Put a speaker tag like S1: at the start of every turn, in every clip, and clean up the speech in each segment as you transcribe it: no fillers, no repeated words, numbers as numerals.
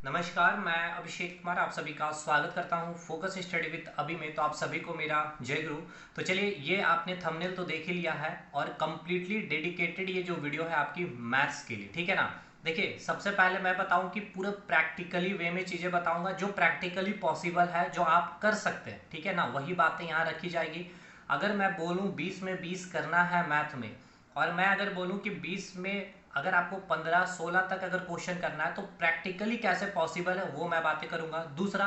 S1: नमस्कार, मैं अभिषेक कुमार आप सभी का स्वागत करता हूं फोकस स्टडी विद अभी में। तो आप सभी को मेरा जय गुरु। तो चलिए, ये आपने थंबनेल तो देख ही लिया है और कंप्लीटली डेडिकेटेड ये जो वीडियो है आपकी मैथ्स के लिए, ठीक है ना। देखिए, सबसे पहले मैं बताऊं कि पूरा प्रैक्टिकली वे में चीज़ें बताऊंगा जो प्रैक्टिकली पॉसिबल है, जो आप कर सकते हैं, ठीक है ना। वही बातें यहाँ रखी जाएगी। अगर मैं बोलूँ 20 में 20 करना है मैथ में, और मैं अगर बोलूँ कि 20 में अगर आपको 15-16 तक अगर क्वेश्चन करना है तो प्रैक्टिकली कैसे पॉसिबल है वो मैं बातें करूंगा। दूसरा,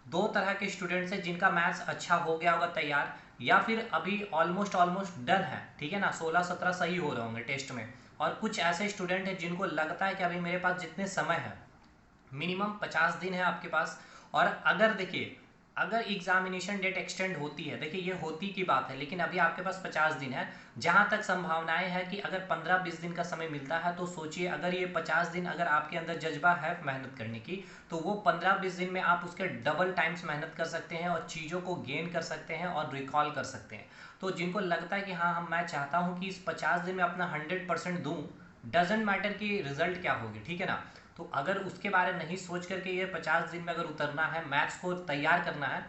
S1: दो तरह के स्टूडेंट्स हैं जिनका मैथ्स अच्छा हो गया होगा तैयार, या फिर अभी ऑलमोस्ट ऑलमोस्ट डन है, ठीक है ना। 16-17 सही हो रहे होंगे टेस्ट में। और कुछ ऐसे स्टूडेंट हैं जिनको लगता है कि अभी मेरे पास जितने समय है, मिनिमम 50 दिन है आपके पास। और अगर देखिए, अगर एग्जामिनेशन डेट एक्सटेंड होती है, देखिए ये होती की बात है, लेकिन अभी आपके पास 50 दिन है। जहां तक संभावनाएं है कि अगर 15-20 दिन का समय मिलता है तो सोचिए, अगर ये 50 दिन अगर आपके अंदर जज्बा है मेहनत करने की, तो वो 15-20 दिन में आप उसके डबल टाइम्स मेहनत कर सकते हैं और चीज़ों को गेन कर सकते हैं और रिकॉल कर सकते हैं। तो जिनको लगता है कि हाँ हम मैं चाहता हूँ कि इस 50 दिन में अपना 100% दूँ, डजेंट मैटर कि रिजल्ट क्या होगी, ठीक है ना। तो अगर उसके बारे में नहीं सोच करके ये 50 दिन में अगर उतरना है, मैथ्स को तैयार करना है,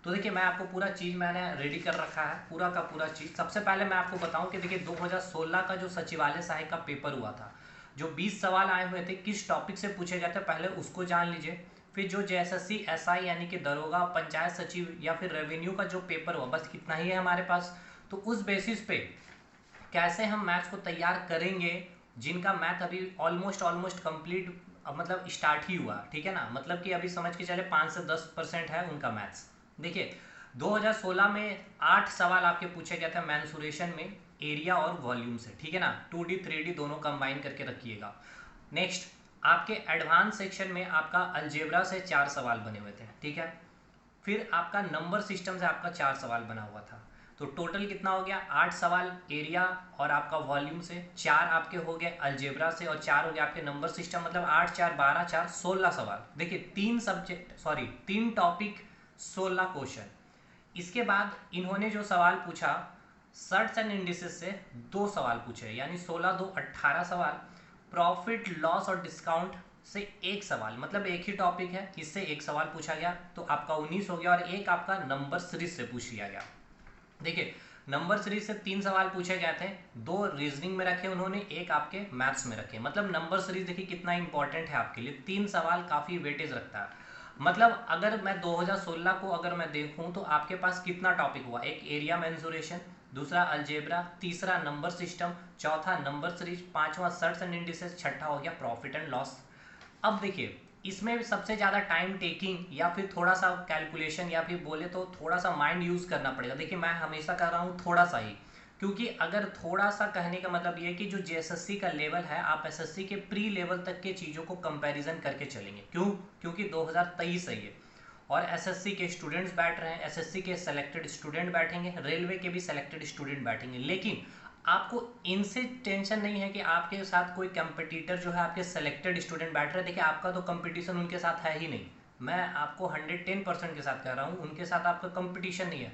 S1: तो देखिए मैं आपको पूरा चीज़ मैंने रेडी कर रखा है, पूरा का पूरा चीज़। सबसे पहले मैं आपको बताऊं कि देखिए 2016 का जो सचिवालय सहायक का पेपर हुआ था, जो 20 सवाल आए हुए थे, किस टॉपिक से पूछे गए थे पहले उसको जान लीजिए। फिर जो जेएसएससी एसआई यानी कि दरोगा, पंचायत सचिव या फिर रेवेन्यू का जो पेपर हुआ, बस कितना ही है हमारे पास। तो उस बेसिस पे कैसे हम मैथ्स को तैयार करेंगे, जिनका मैथ अभी ऑलमोस्ट ऑलमोस्ट कंप्लीट मतलब स्टार्ट ही हुआ, ठीक है ना। मतलब कि अभी समझ के चले 5 से 10% है उनका मैथ्स। देखिए 2016 में 8 सवाल आपके पूछे गए थे मैंसुरेशन में, एरिया और वॉल्यूम से, ठीक है ना। 2D 3D दोनों कंबाइन करके रखिएगा। नेक्स्ट, आपके एडवांस सेक्शन में आपका अलजेब्रा से 4 सवाल बने हुए थे, ठीक है। फिर आपका नंबर सिस्टम से आपका 4 सवाल बना हुआ था। तो टोटल कितना हो गया, 8 सवाल एरिया और आपका वॉल्यूम से, 4 आपके हो गए अलजेब्रा से और 4 हो गए आपके नंबर सिस्टम। मतलब 8 4 12 4 16 सवाल। देखिए 3 टॉपिक 16 क्वेश्चन। इसके बाद इन्होंने जो सवाल पूछा, सर्ट्स एंड इंडिसेस से 2 सवाल पूछे, यानी 16 2 18 सवाल। प्रॉफिट लॉस और डिस्काउंट से एक सवाल, मतलब एक ही टॉपिक है, इससे एक सवाल पूछा गया, तो आपका 19 हो गया। और एक आपका नंबर सीरीज से पूछ लिया गया। देखिए नंबर सीरीज से 3 सवाल पूछे गए थे, 2 रीजनिंग में रखे उन्होंने, एक आपके मैथ्स में रखे। मतलब नंबर सीरीज देखिए कितना इंपॉर्टेंट है आपके लिए, 3 सवाल काफी वेटेज रखता है। मतलब अगर मैं 2016 को अगर मैं देखूं तो आपके पास कितना टॉपिक हुआ, एक एरिया मेंसुरेशन, दूसरा अलजेब्रा, तीसरा नंबर सिस्टम, चौथा नंबर सीरीज, पांचवा सर्ट्स एंड इंडिसेस, छठा हो गया प्रॉफिट एंड लॉस। अब देखिए इसमें सबसे ज़्यादा टाइम टेकिंग या फिर थोड़ा सा कैलकुलेशन या फिर बोले तो थोड़ा सा माइंड यूज़ करना पड़ेगा। देखिए मैं हमेशा कह रहा हूँ थोड़ा सा ही, क्योंकि अगर थोड़ा सा कहने का मतलब ये है कि जो जेएसएससी का लेवल है, आप एसएससी के प्री लेवल तक के चीज़ों को कंपैरिजन करके चलेंगे। क्यों? क्योंकि 2023 है ये, और एसएससी के स्टूडेंट्स बैठ रहे हैं, एसएससी के सेलेक्टेड स्टूडेंट बैठेंगे, रेलवे के भी सेलेक्टेड स्टूडेंट बैठेंगे। लेकिन आपको इनसे टेंशन नहीं है कि आपके साथ कोई कंपटीटर जो है आपके सेलेक्टेड स्टूडेंट बैठ रहे हैं। देखिए आपका तो कंपटीशन उनके साथ है ही नहीं, मैं आपको 110% के साथ कह रहा हूँ, उनके साथ आपका कंपटीशन नहीं है।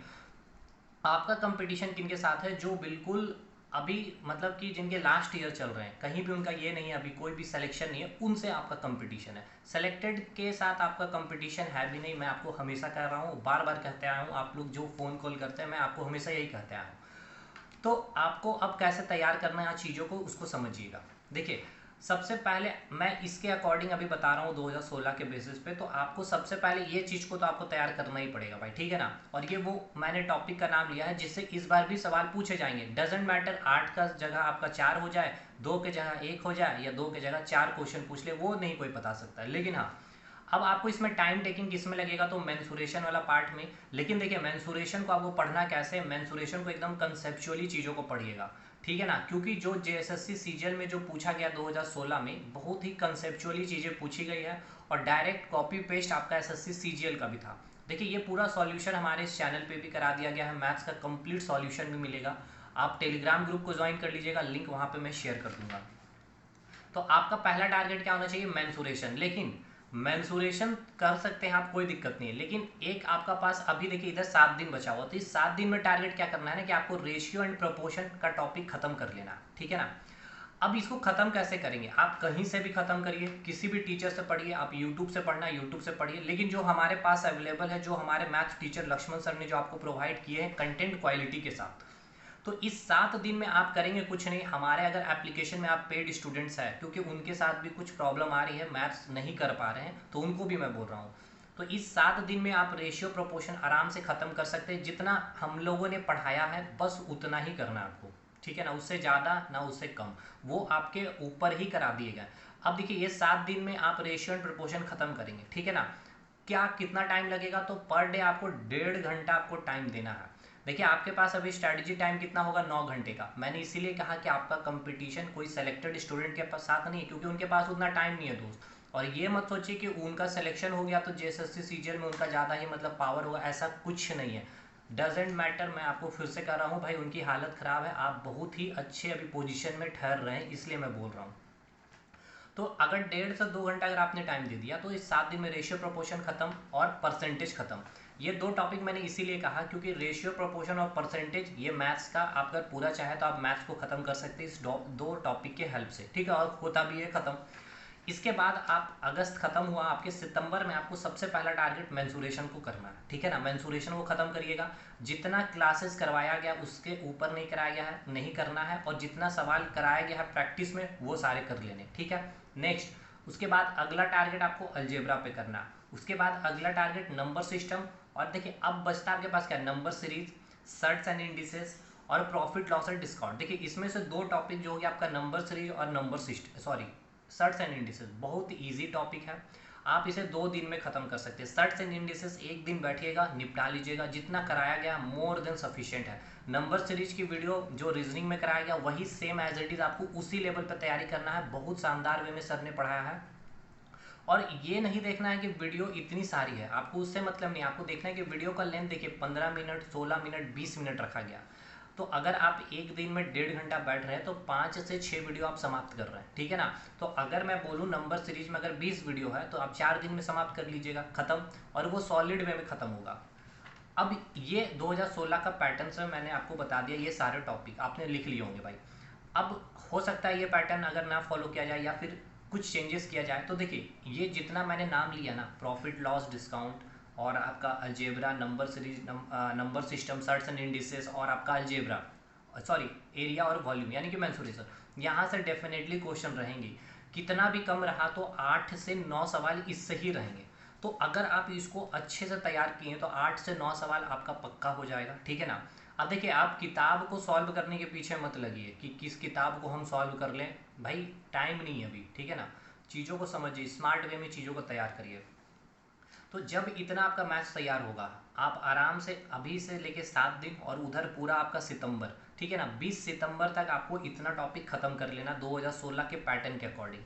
S1: आपका कंपटीशन किनके साथ है, जो बिल्कुल अभी मतलब कि जिनके लास्ट ईयर चल रहे हैं, कहीं भी उनका ये नहीं है अभी कोई भी सिलेक्शन नहीं है, उनसे आपका कंपटीशन है। सेलेक्टेड के साथ आपका कंपटीशन है भी नहीं। मैं आपको हमेशा कह रहा हूँ, बार बार कहते आया हूँ, आप लोग जो फ़ोन कॉल करते हैं मैं आपको हमेशा यही कहते आया हूँ। तो आपको अब कैसे तैयार करना है चीज़ों को, उसको समझिएगा। देखिए सबसे पहले मैं इसके अकॉर्डिंग अभी बता रहा हूँ 2016 के बेसिस पे, तो आपको सबसे पहले ये चीज़ को तो आपको तैयार करना ही पड़ेगा भाई, ठीक है ना। और ये वो मैंने टॉपिक का नाम लिया है जिससे इस बार भी सवाल पूछे जाएंगे। डजेंट मैटर 8 का जगह आपका 4 हो जाए, 2 के जगह 1 हो जाए, या 2 के जगह 4 क्वेश्चन पूछ ले, वो नहीं कोई बता सकता है। लेकिन हाँ, अब आपको इसमें टाइम टेकिंग किस में लगेगा, तो मेंसुरेशन वाला पार्ट में। लेकिन देखिए मेंसुरेशन को आपको पढ़ना कैसे, मेंसुरेशन को एकदम कंसेप्चुअली चीज़ों को पढ़िएगा, ठीक है ना। क्योंकि जो जेएसएससी सीजीएल में जो पूछा गया 2016 में, बहुत ही कंसेप्चुअली चीज़ें पूछी गई है और डायरेक्ट कॉपी पेस्ट आपका एसएससी सीजीएल का भी था। देखिए ये पूरा सॉल्यूशन हमारे इस चैनल पे भी करा दिया गया है, मैथ्स का कंप्लीट सॉल्यूशन भी मिलेगा। आप टेलीग्राम ग्रुप को ज्वाइन कर लीजिएगा, लिंक वहाँ पे मैं शेयर कर दूंगा। तो आपका पहला टारगेट क्या होना चाहिए, मेंसुरेशन। लेकिन मेंसुरेशन कर सकते हैं आप, कोई दिक्कत नहीं है। लेकिन एक आपका पास अभी देखिए इधर 7 दिन बचा हुआ, तो इस 7 दिन में टारगेट क्या करना है ना, कि आपको रेशियो एंड प्रोपोर्शन का टॉपिक खत्म कर लेना, ठीक है ना। अब इसको ख़त्म कैसे करेंगे? आप कहीं से भी ख़त्म करिए, किसी भी टीचर से पढ़िए, आप यूट्यूब से पढ़ना यूट्यूब से पढ़िए, लेकिन जो हमारे पास अवेलेबल है, जो हमारे मैथ टीचर लक्ष्मण सर ने जो आपको प्रोवाइड किए हैं कंटेंट क्वालिटी के साथ, तो इस 7 दिन में आप करेंगे कुछ नहीं। हमारे अगर एप्लीकेशन में आप पेड स्टूडेंट्स हैं, क्योंकि उनके साथ भी कुछ प्रॉब्लम आ रही है, मैथ्स नहीं कर पा रहे हैं, तो उनको भी मैं बोल रहा हूँ, तो इस 7 दिन में आप रेशियो प्रोपोर्शन आराम से ख़त्म कर सकते हैं। जितना हम लोगों ने पढ़ाया है बस उतना ही करना है आपको, ठीक है ना, उससे ज़्यादा ना उससे कम, वो आपके ऊपर ही करा दिए गए। अब देखिए ये 7 दिन में आप रेशियो एंड प्रोपोर्शन ख़त्म करेंगे, ठीक है ना। क्या कितना टाइम लगेगा? तो पर डे आपको 1.5 घंटा आपको टाइम देना है। देखिए आपके पास अभी स्ट्रैटेजी टाइम कितना होगा? 9 घंटे का। मैंने इसीलिए कहा कि आपका कंपटीशन कोई सेलेक्टेड स्टूडेंट के साथ नहीं है, क्योंकि उनके पास उतना टाइम नहीं है दोस्त। और ये मत सोचिए कि उनका सिलेक्शन हो गया तो जेएसएससी सीजीएल में उनका ज़्यादा ही मतलब पावर होगा, ऐसा कुछ नहीं है। डजेंट मैटर, मैं आपको फिर से कह रहा हूँ भाई, उनकी हालत ख़राब है, आप बहुत ही अच्छे अभी पोजीशन में ठहर रहे हैं, इसलिए मैं बोल रहा हूँ। तो अगर 1.5 से 2 घंटा अगर आपने टाइम दे दिया तो इस 7 दिन में रेशियो प्रोपोर्शन खत्म और परसेंटेज खत्म। ये 2 टॉपिक मैंने इसीलिए कहा क्योंकि रेशियो प्रोपोर्शन और परसेंटेज ये मैथ्स का, आप अगर पूरा चाहे तो आप मैथ्स को खत्म कर सकते हैं इस 2 टॉपिक के हेल्प से, ठीक है, और होता भी है खत्म। इसके बाद आप अगस्त खत्म हुआ, आपके सितंबर में आपको सबसे पहला टारगेट मेंसुरेशन को करना है, ठीक है ना। मेंसुरेशन को खत्म करिएगा, जितना क्लासेस करवाया गया उसके ऊपर नहीं कराया गया है, नहीं करना है, और जितना सवाल कराया गया है प्रैक्टिस में वो सारे कर लेने, ठीक है। नेक्स्ट उसके बाद अगला टारगेट आपको अलजेब्रा पे करना, उसके बाद अगला टारगेट नंबर सिस्टम। और देखिए अब बचता आपके पास क्या, number series, shirts and indices और प्रॉफिट लॉस एंड डिस्काउंट। देखिए इसमें से 2 टॉपिक जो हो गया आपका नंबर सीरीज और number system, sorry shirts and indices, बहुत इजी टॉपिक है, आप इसे 2 दिन में खत्म कर सकते हैं। सर्ट्स एंड इंडिसेस एक दिन बैठिएगा निपटा लीजिएगा, जितना कराया गया मोर देन सफिशिएंट है। नंबर सीरीज की वीडियो जो रीजनिंग में कराया गया वही सेम एज इट इज आपको उसी लेवल पर तैयारी करना है, बहुत शानदार वे में सर ने पढ़ाया है। और ये नहीं देखना है कि वीडियो इतनी सारी है, आपको उससे मतलब नहीं, आपको देखना है कि वीडियो का लेंथ देखिए 15 मिनट, 16 मिनट, 20 मिनट रखा गया। तो अगर आप एक दिन में 1.5 घंटा बैठ रहे हैं तो 5 से 6 वीडियो आप समाप्त कर रहे हैं, ठीक है ना। तो अगर मैं बोलूँ नंबर सीरीज में अगर 20 वीडियो है तो आप 4 दिन में समाप्त कर लीजिएगा, खत्म, और वो सॉलिड वे में खत्म होगा। अब ये 2016 का पैटर्न से मैंने आपको बता दिया, ये सारे टॉपिक आपने लिख लिए होंगे भाई। अब हो सकता है ये पैटर्न अगर ना फॉलो किया जाए या फिर कुछ चेंजेस किया जाए, तो देखिए ये जितना मैंने नाम लिया ना, प्रॉफिट लॉस डिस्काउंट और आपका algebra, number series, number system, shirts and indices और आपका अलजेब्रा, सॉरी एरिया और वॉल्यूम यानी कि मेंसुरेशन, यहाँ से डेफिनेटली क्वेश्चन रहेंगे। कितना भी कम रहा तो 8 से 9 सवाल इससे ही रहेंगे। तो अगर आप इसको अच्छे से तैयार किए तो 8 से 9 सवाल आपका पक्का हो जाएगा, ठीक है ना। अब देखिए आप किताब को सॉल्व करने के पीछे मत लगिए कि किस किताब को हम सॉल्व कर लें, भाई टाइम नहीं है अभी, ठीक है ना। चीज़ों को समझिए, स्मार्ट वे में चीज़ों को तैयार करिए। तो जब इतना आपका मैथ्स तैयार होगा, आप आराम से अभी से लेके 7 दिन और उधर पूरा आपका सितंबर, ठीक है ना, 20 सितंबर तक आपको इतना टॉपिक खत्म कर लेना 2016 के पैटर्न के अकॉर्डिंग।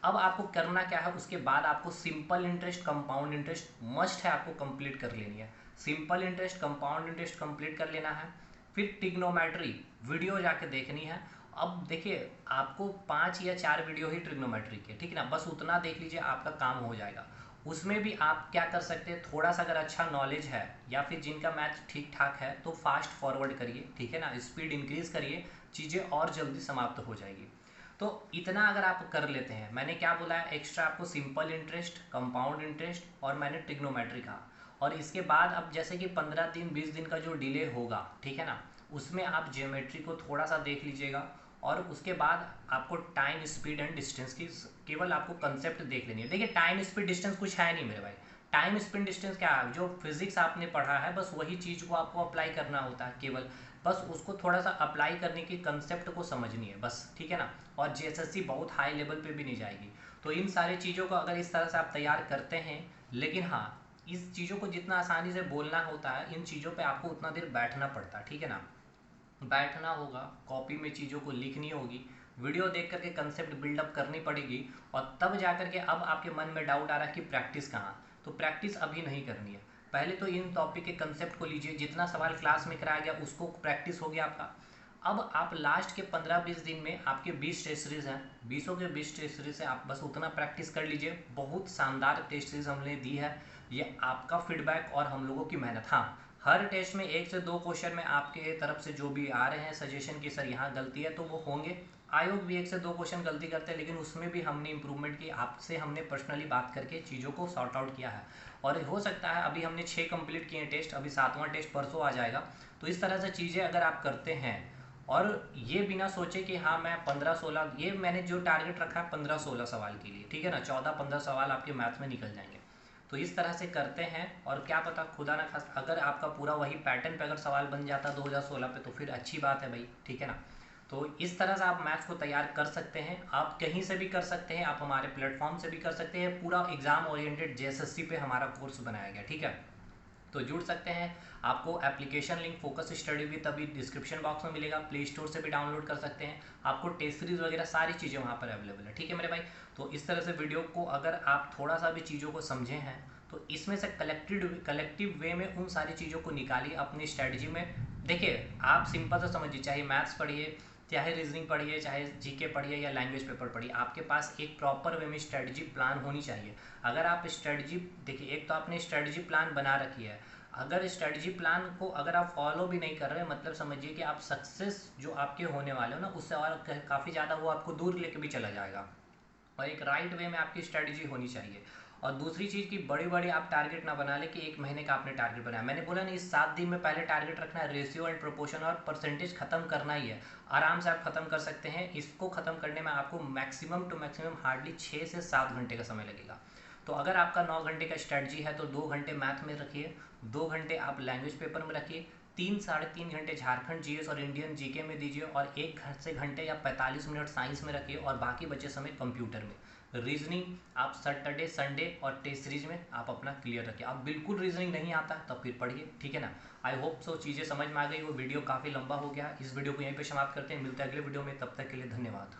S1: अब आपको करना क्या है, उसके बाद आपको simple interest, compound interest must है, आपको कंप्लीट कर लेनी है। Simple interest, compound interest complete कर लेना है। फिर ट्रिग्नोमेट्री वीडियो जाके देखनी है। अब देखिए आपको 5 या 4 वीडियो ही ट्रिग्नोमेट्री के, ठीक है ना, बस उतना देख लीजिए, आपका काम हो जाएगा। उसमें भी आप क्या कर सकते हैं, थोड़ा सा अगर अच्छा नॉलेज है या फिर जिनका मैथ ठीक ठाक है तो फास्ट फॉरवर्ड करिए, ठीक है ना, स्पीड इंक्रीज करिए, चीज़ें और जल्दी समाप्त हो जाएगी। तो इतना अगर आप कर लेते हैं, मैंने क्या बोला है एक्स्ट्रा आपको, सिंपल इंटरेस्ट, कंपाउंड इंटरेस्ट और मैंने ट्रिग्नोमेट्री कहा। और इसके बाद अब जैसे कि 15 दिन 20 दिन का जो डिले होगा, ठीक है ना, उसमें आप ज्योमेट्री को थोड़ा सा देख लीजिएगा। और उसके बाद आपको टाइम, स्पीड एंड डिस्टेंस की केवल आपको कंसेप्ट देख लेनी है। देखिए टाइम, स्पीड, डिस्टेंस कुछ है नहीं मेरे भाई। टाइम, स्पीड, डिस्टेंस क्या है, जो फिजिक्स आपने पढ़ा है बस वही चीज़ को आपको अप्लाई करना होता है, केवल बस उसको थोड़ा सा अप्लाई करने की कंसेप्ट को समझनी है बस, ठीक है ना। और जेएसएससी बहुत हाई लेवल पे भी नहीं जाएगी। तो इन सारी चीज़ों को अगर इस तरह से आप तैयार करते हैं, लेकिन हाँ इस चीज़ों को जितना आसानी से बोलना होता है, इन चीज़ों पे आपको उतना देर बैठना पड़ता है, ठीक है ना। बैठना होगा, कॉपी में चीज़ों को लिखनी होगी, वीडियो देख करके कंसेप्ट बिल्डअप करनी पड़ेगी, और तब जा करके अब आपके मन में डाउट आ रहा है कि प्रैक्टिस कहाँ, तो प्रैक्टिस अभी नहीं करनी है। पहले तो इन टॉपिक के कंसेप्ट को लीजिए, जितना सवाल क्लास में कराया गया उसको प्रैक्टिस हो गया आपका। अब आप लास्ट के 15-20 दिन में आपके 20 टेस्ट सीरीज हैं, 20 के 20 टेस्ट सीरीज से आप बस उतना प्रैक्टिस कर लीजिए। बहुत शानदार टेस्ट सीरीज हमने दी है, ये आपका फीडबैक और हम लोगों की मेहनत। हाँ, हर टेस्ट में 1 से 2 क्वेश्चन में आपके तरफ से जो भी आ रहे हैं सजेशन की सर यहाँ गलती है, तो वो होंगे, आयोग भी 1 से 2 क्वेश्चन गलती करते हैं, लेकिन उसमें भी हमने इंप्रूवमेंट की, आपसे हमने पर्सनली बात करके चीज़ों को सॉर्ट आउट किया है। और हो सकता है अभी हमने 6 कंप्लीट किए टेस्ट, अभी 7वां टेस्ट परसों आ जाएगा। तो इस तरह से चीज़ें अगर आप करते हैं और ये बिना सोचे कि हाँ मैं 15-16, ये मैंने जो टारगेट रखा है 15-16 सवाल के लिए, ठीक है ना, 14-15 सवाल आपके मैथ में निकल जाएंगे। तो इस तरह से करते हैं, और क्या पता खुदा ना खास अगर आपका पूरा वही पैटर्न पे अगर सवाल बन जाता 2016 पे तो फिर अच्छी बात है भाई, ठीक है ना। तो इस तरह से आप मैथ्स को तैयार कर सकते हैं, आप कहीं से भी कर सकते हैं, आप हमारे प्लेटफॉर्म से भी कर सकते हैं। पूरा एग्जाम ओरिएंटेड जेएसएससी पे हमारा कोर्स बनाया गया, ठीक है। तो जुड़ सकते हैं। आपको application link focus study with अभी डिस्क्रिप्शन बॉक्स में मिलेगा, प्ले स्टोर से भी डाउनलोड कर सकते हैं। आपको टेस्ट सीरीज वगैरह सारी चीज़ें वहाँ पर अवेलेबल है, ठीक है मेरे भाई। तो इस तरह से वीडियो को अगर आप थोड़ा सा भी चीज़ों को समझे हैं तो इसमें से कलेक्टिव वे में उन सारी चीज़ों को निकालिए अपनी स्ट्रैटेजी में। देखिए आप सिंपल से समझिए, चाहे मैथ्स पढ़िए, चाहे रीजनिंग पढ़िए, चाहे जीके पढ़िए या लैंग्वेज पेपर पढ़िए, आपके पास एक प्रॉपर वे में स्ट्रेटजी प्लान होनी चाहिए। अगर आप स्ट्रेटजी देखिए, एक तो आपने स्ट्रेटजी प्लान बना रखी है, अगर स्ट्रेटजी प्लान को अगर आप फॉलो भी नहीं कर रहे हैं, मतलब समझिए कि आप सक्सेस जो आपके होने वाले हो ना उससे और काफ़ी ज़्यादा वो आपको दूर लेके भी चला जाएगा। और एक राइट वे में आपकी स्ट्रेटजी होनी चाहिए। और दूसरी चीज़ की बड़ी बड़ी आप टारगेट ना बना ले कि 1 महीने का आपने टारगेट बनाया, मैंने बोला नहीं, इस 7 दिन में पहले टारगेट रखना है, रेशियो एंड प्रोपोर्शन और परसेंटेज खत्म करना ही है। आराम से आप खत्म कर सकते हैं। इसको खत्म करने में आपको मैक्सिमम टू मैक्सिमम हार्डली 6 से 7 घंटे का समय लगेगा। तो अगर आपका 9 घंटे का स्ट्रेटजी है तो 2 घंटे मैथ में रखिए, 2 घंटे आप लैंग्वेज पेपर में रखिए, 3-3.5 घंटे झारखंड जीएस और इंडियन जीके में दीजिए, और 1 घंटे या 45 मिनट साइंस में रखिए, और बाकी बचे समय कंप्यूटर में। रीजनिंग आप सैटरडे संडे और टेस्ट सीरीज में आप अपना क्लियर रखिए। आप बिल्कुल रीजनिंग नहीं आता तब फिर पढ़िए, ठीक है ना। आई होप सो चीज़ें समझ में आ गई। वो वीडियो काफ़ी लंबा हो गया, इस वीडियो को यहीं पे समाप्त करते हैं, मिलते हैं अगले वीडियो में, तब तक के लिए धन्यवाद।